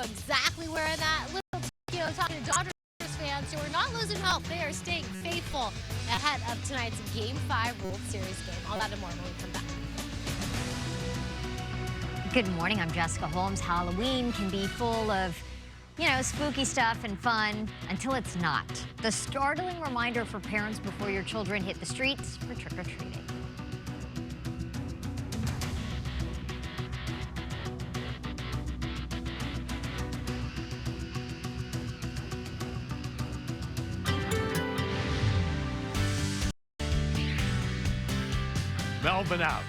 exactly where that Little Tokyo talking to Dodgers fans who are not losing hope. They are staying faithful ahead of tonight's Game 5 World Series game. All that and more when we come back. Good morning, I'm Jessica Holmes. Halloween can be full of, spooky stuff and fun until it's not. The startling reminder for parents before your children hit the streets for trick-or-treating. Melvin out.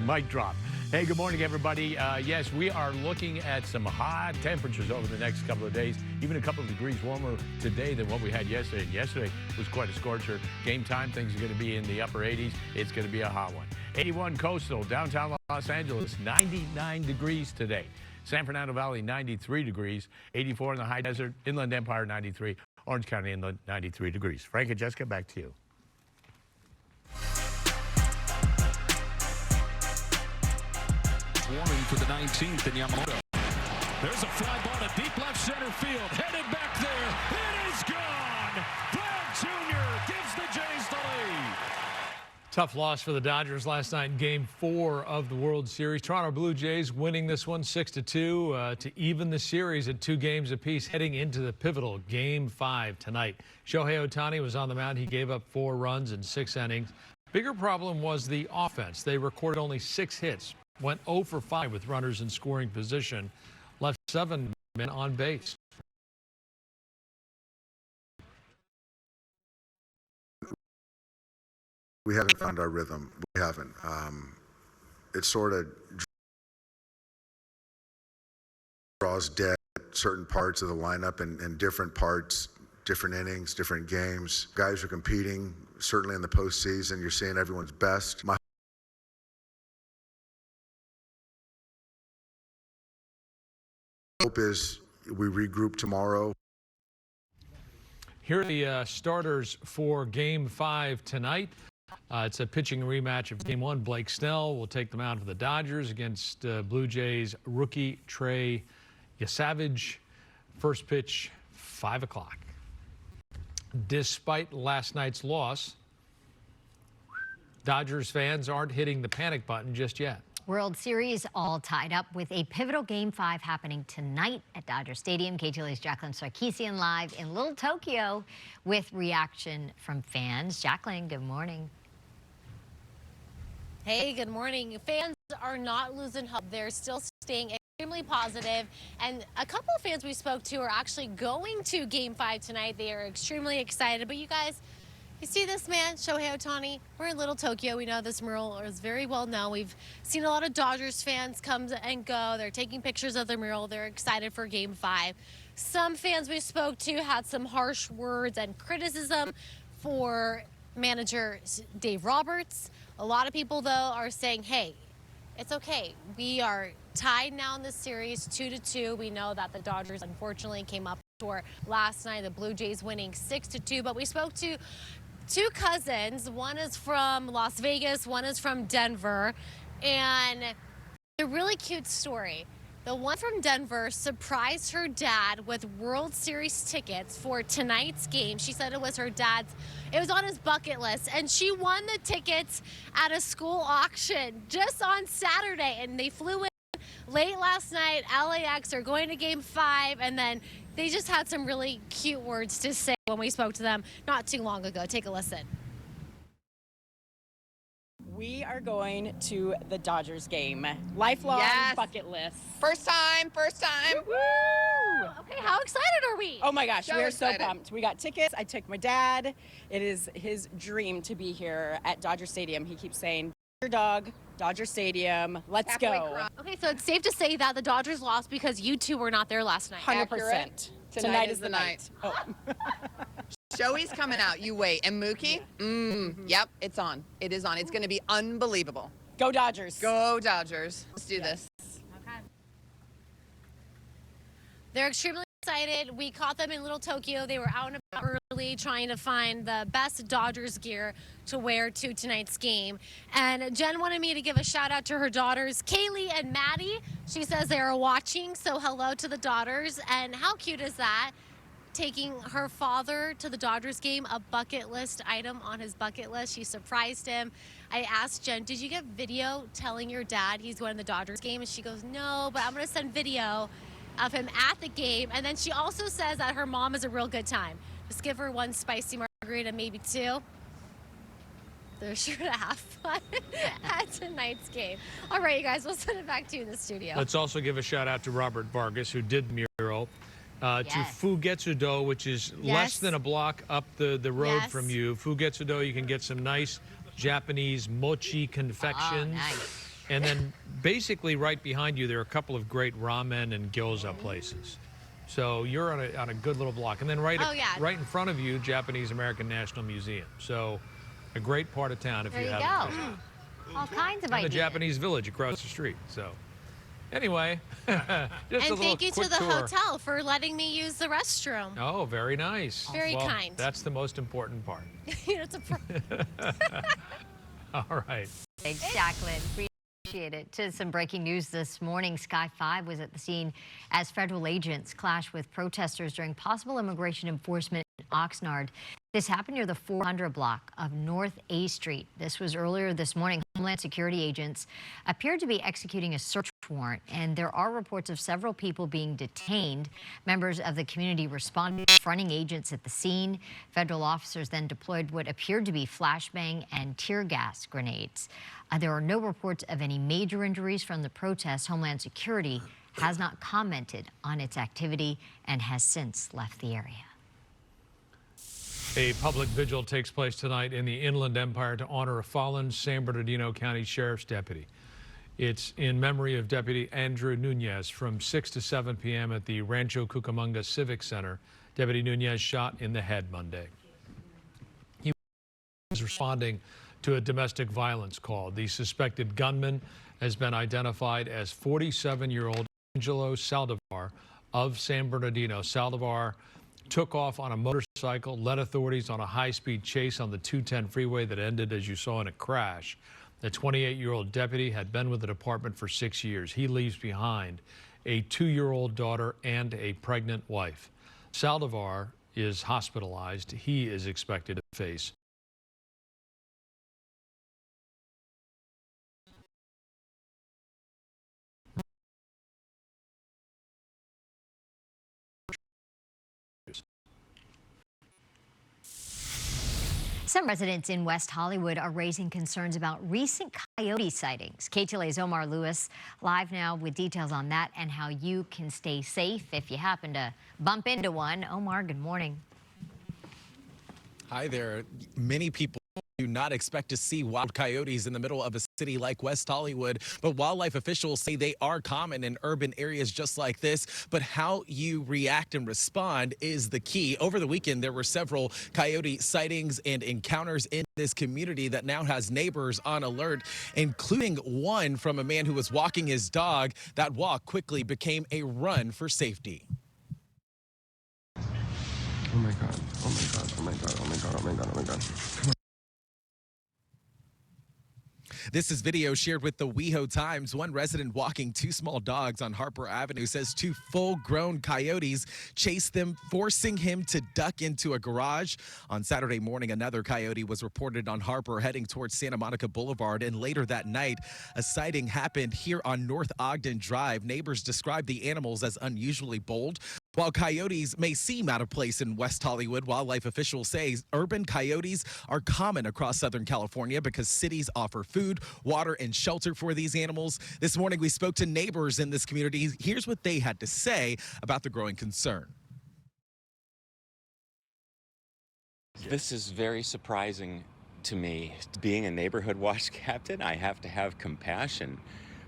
Mic drop. Hey, good morning, everybody. Yes, we are looking at some hot temperatures over the next couple of days, even a couple of degrees warmer today than what we had yesterday. And yesterday was quite a scorcher. Game time, things are going to be in the upper 80s. It's going to be a hot one. 81 coastal, downtown Los Angeles, 99 degrees today. San Fernando Valley, 93 degrees. 84 in the high desert. Inland Empire, 93. Orange County Inland, 93 degrees. Frank and Jessica, back to you. Warning for the 19th in Yamamoto. There's a fly ball to deep left center field. Headed back there. It is gone. Vlad Jr. gives the Jays the lead. Tough loss for the Dodgers last night in Game 4 of the World Series. Toronto Blue Jays winning this one 6-2 to even the series at 2 games apiece, heading into the pivotal Game 5 tonight. Shohei Ohtani was on the mound. He gave up 4 runs in 6 innings. Bigger problem was the offense. They recorded only 6 hits. Went 0 for 5 with runners in scoring position, left 7 men on base. We haven't found our rhythm. We haven't. It sort of draws dead certain parts of the lineup and different parts, different innings, different games. Guys are competing, certainly in the postseason. You're seeing everyone's best. My hope is we regroup tomorrow. Here are the starters for Game 5 tonight. It's a pitching rematch of Game 1. Blake Snell will take the mound for the Dodgers against Blue Jays rookie Trey Yasavage. First pitch, 5 o'clock. Despite last night's loss, Dodgers fans aren't hitting the panic button just yet. World Series all tied up with a pivotal Game 5 happening tonight at Dodger Stadium. KTLA's Jacqueline Sarkisian live in Little Tokyo with reaction from fans. Jacqueline, good morning. Hey, good morning. Fans are not losing hope. They're still staying extremely positive. And a couple of fans we spoke to are actually going to Game 5 tonight. They are extremely excited. But you guys, you see this man, Shohei Ohtani? We're in Little Tokyo. We know this mural is very well known. We've seen a lot of Dodgers fans come and go. They're taking pictures of the mural. They're excited for Game 5. Some fans we spoke to had some harsh words and criticism for manager Dave Roberts. A lot of people, though, are saying, hey, it's okay. We are tied now in this series 2-2. We know that the Dodgers unfortunately came up short last night, the Blue Jays winning 6-2. But we spoke to 2 cousins. One is from Las Vegas, one is from Denver, and a really cute story. The one from Denver surprised her dad with World Series tickets for tonight's game. She said it was her dad's, it was on his bucket list, and she won the tickets at a school auction just on Saturday, and they flew in late last night. LAX are going to Game 5, and then they just had some really cute words to say when we spoke to them not too long ago. Take a listen. We are going to the Dodgers game. Lifelong bucket list. First time. Woo! Okay, how excited are we? Oh my gosh, So we are so excited. pumped. We got tickets. I took my dad. It is his dream to be here at Dodger Stadium. He keeps saying, Dog, Dodger Stadium, let's Halfway go. across. Okay, so it's safe to say that the Dodgers lost because you two were not there last night. 100%. Accurate. Tonight is the night. Oh. Joey's coming out. You wait. And Mookie? Yep, it's on. It is on. It's going to be unbelievable. Go Dodgers. Go Dodgers. Let's do this. Okay. They're extremely excited. We caught them in Little Tokyo. They were out and about early trying to find the best Dodgers gear to wear to tonight's game. And Jen wanted me to give a shout out to her daughters, Kaylee and Maddie. She says they are watching, so hello to the daughters. And how cute is that? Taking her father to the Dodgers game, a bucket list item on his bucket list. She surprised him. I asked Jen, did you get video telling your dad he's going to the Dodgers game? And she goes, no, but I'm going to send video of him at the game. And then she also says that her mom is a real good time. Just give her one spicy margarita, maybe two. They're sure to have fun at tonight's game. All right, you guys, we'll send it back to you in the studio. Let's also give a shout out to Robert Vargas, who did the mural. To Fugetsudo, which is less than a block up the road from you. Fugetsudo, you can get some nice Japanese mochi confections. Oh, nice. And then basically right behind you, there are a couple of great ramen and gyoza places. So you're on a good little block. And then right in front of you, Japanese American National Museum. So a great part of town if you haven't visited. All kinds of And the ideas. Japanese village across the street. So anyway, just a And little thank you to quick the tour. hotel for letting me use the restroom. Oh, very nice. Very Well, kind. That's the most important part. It's a All right. Thanks, Jacqueline. Appreciate it. To some breaking news this morning, Sky 5 was at the scene as federal agents clashed with protesters during possible immigration enforcement in Oxnard. This happened near the 400 block of North A Street. This was earlier this morning. Homeland Security agents appeared to be executing a search warrant, and there are reports of several people being detained. Members of the community responded, confronting agents at the scene. Federal officers then deployed what appeared to be flashbang and tear gas grenades. There are no reports of any major injuries from the protest. Homeland Security has not commented on its activity and has since left the area. A public vigil takes place tonight in the Inland Empire to honor a fallen San Bernardino County Sheriff's deputy. It's in memory of Deputy Andrew Nunez from 6 to 7 p.m. at the Rancho Cucamonga Civic Center. Deputy Nunez shot in the head Monday. He was responding to a domestic violence call. The suspected gunman has been identified as 47-year-old Angelo Saldivar of San Bernardino. Saldivar took off on a motorcycle, led authorities on a high-speed chase on the 210 freeway that ended, as you saw, in a crash. The 28-year-old deputy had been with the department for 6 years. He leaves behind a 2-year-old daughter and a pregnant wife. Saldivar is hospitalized. He is expected to face Some residents in West Hollywood are raising concerns about recent coyote sightings. KTLA's Omar Lewis live now with details on that and how you can stay safe if you happen to bump into one. Omar, good morning. Hi there. Many people do not expect to see wild coyotes in the middle of a city like West Hollywood, but wildlife officials say they are common in urban areas just like this. But how you react and respond is the key. Over the weekend, there were several coyote sightings and encounters in this community that now has neighbors on alert, including one from a man who was walking his dog. That walk quickly became a run for safety. Oh my God, oh my God, oh my God, oh my God, oh my God, oh my God. Come on. This is video shared with the WeHo Times. One resident walking two small dogs on Harper Avenue says two full-grown coyotes chased them, forcing him to duck into a garage. On Saturday morning, another coyote was reported on Harper heading towards Santa Monica Boulevard, and later that night, a sighting happened here on North Ogden Drive. Neighbors described the animals as unusually bold. While coyotes may seem out of place in West Hollywood, wildlife officials say urban coyotes are common across Southern California because cities offer food, water, and shelter for these animals. This morning, we spoke to neighbors in this community. Here's what they had to say about the growing concern. This is very surprising to me. Being a neighborhood watch captain, I have to have compassion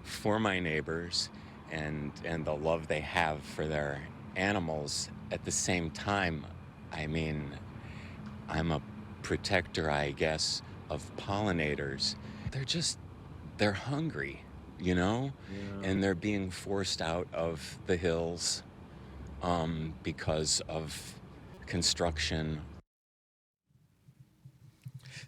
for my neighbors and the love they have for their animals. At the same time, I mean, I'm a protector, I guess, of pollinators. They're hungry, you know? Yeah. And they're being forced out of the hills because of construction.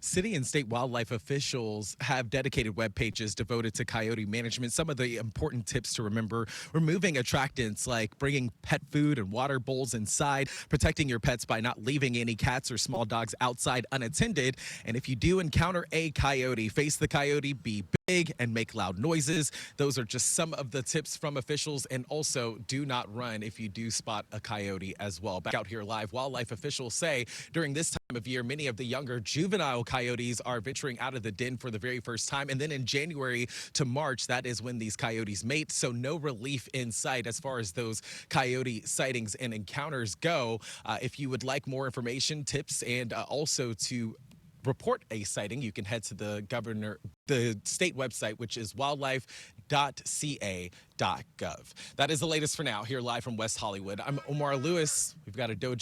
City and state wildlife officials have dedicated web pages devoted to coyote management. Some of the important tips to remember: removing attractants like bringing pet food and water bowls inside, protecting your pets by not leaving any cats or small dogs outside unattended. And if you do encounter a coyote, face the coyote, be big, and make loud noises. Those are just some of the tips from officials. And also, do not run if you do spot a coyote as well. Back out here live, wildlife officials say during this time of year, many of the younger juvenile coyotes are venturing out of the den for the very first time. And then in January to March, that is when these coyotes mate. So no relief in sight as far as those coyote sightings and encounters go. If you would like more information, tips, and also to report a sighting, you can head to the state website, which is wildlife.ca.gov. That is the latest for now. Here live from West Hollywood, I'm Omar Lewis. We've got a Go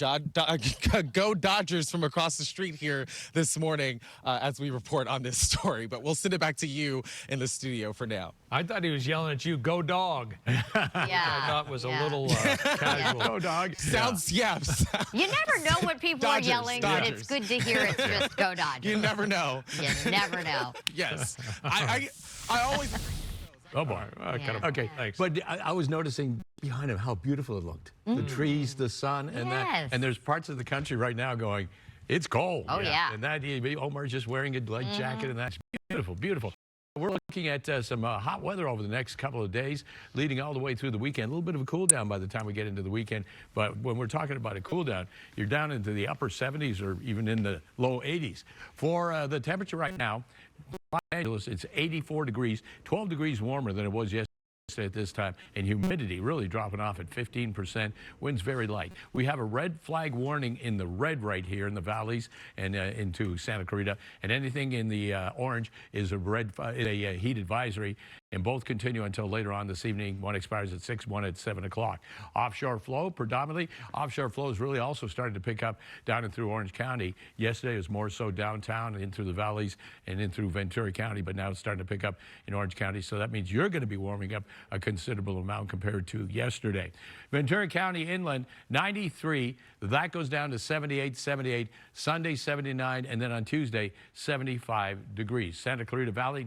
Dodgers from across the street here this morning as we report on this story. But we'll send it back to you in the studio for now. I thought he was yelling at you, "Go dog!" Yeah. I thought was a little casual. Go dog. Sounds, yes. You never know what people are yelling, but Dodgers. it's good to hear it's just go Dodgers. You never know. You never know. Yes. I always... Oh boy. Okay. Thanks. But I was noticing behind him how beautiful it looked. The trees, the sun, and that. Yes. And there's parts of the country right now going, it's cold. Oh, yeah. And that Omar's just wearing a light jacket, and that's beautiful, beautiful. We're looking at some hot weather over the next couple of days, leading all the way through the weekend. A little bit of a cool down by the time we get into the weekend. But when we're talking about a cool down, you're down into the upper 70s or even in the low 80s. For the temperature right now, Los Angeles, it's 84 degrees, 12 degrees warmer than it was yesterday at this time, and humidity really dropping off at 15%. Winds very light. We have a red flag warning in the red right here in the valleys and into Santa Clarita, and anything in the orange is a heat advisory, and both continue until later on this evening. One expires at 6, one at 7 o'clock. Offshore flow predominantly. Offshore flow is really also starting to pick up down and through Orange County. Yesterday it was more so downtown and in through the valleys and in through Ventura County, but now it's starting to pick up in Orange County. So that means you're going to be warming up a considerable amount compared to yesterday. Ventura County inland, 93. That goes down to 78, 78. Sunday, 79. And then on Tuesday, 75 degrees. Santa Clarita Valley,